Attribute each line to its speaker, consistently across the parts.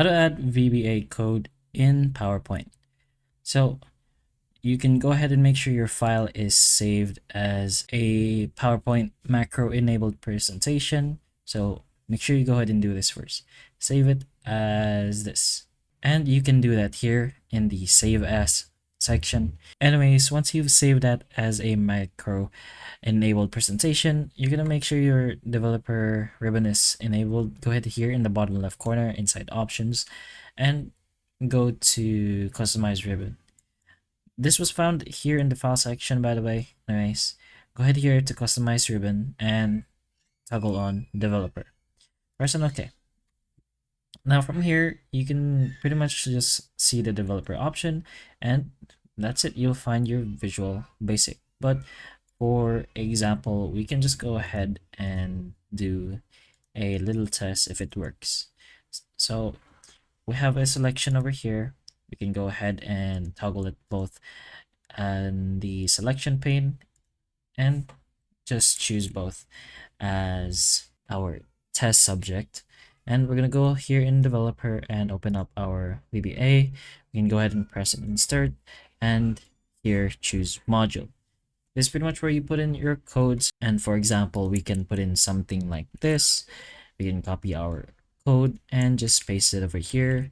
Speaker 1: how to add VBA code in PowerPoint. So you can go ahead and make sure your file is saved as a PowerPoint macro enabled presentation. So make sure you go ahead and do this first. Save it as this. And you can do that here in the save as section. Anyways, once you've saved that as a macro enabled presentation, you're gonna make sure your developer ribbon is enabled. Go ahead here in the bottom left corner inside options and go to customize ribbon. This was found here in the file section, by the way. Anyways, go ahead here to customize ribbon and toggle on developer. Press on OK. Now from here, you can pretty much just see the developer option, and that's it. You'll find your Visual Basic. But for example, we can just go ahead and do a little test if it works. So we have a selection over here. We can go ahead and toggle it both in the selection pane and just choose both as our test subject. And we're going to go here in developer and open up our VBA. We can go ahead and press insert and here choose module. This is pretty much where you put in your codes. And for example, we can put in something like this. We can copy our code and just paste it over here.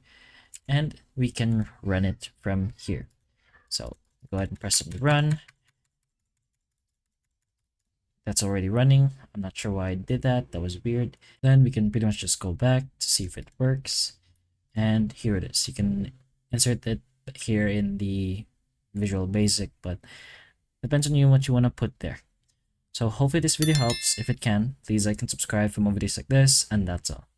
Speaker 1: And we can run it from here. So go ahead and press run. That's already running. I'm not sure why I did that. That was weird. Then we can pretty much just go back to see if it works. And here it is. You can insert it here in the Visual Basic, but depends on you what you want to put there. So hopefully this video helps. If it can, please like and subscribe for more videos like this, and that's all.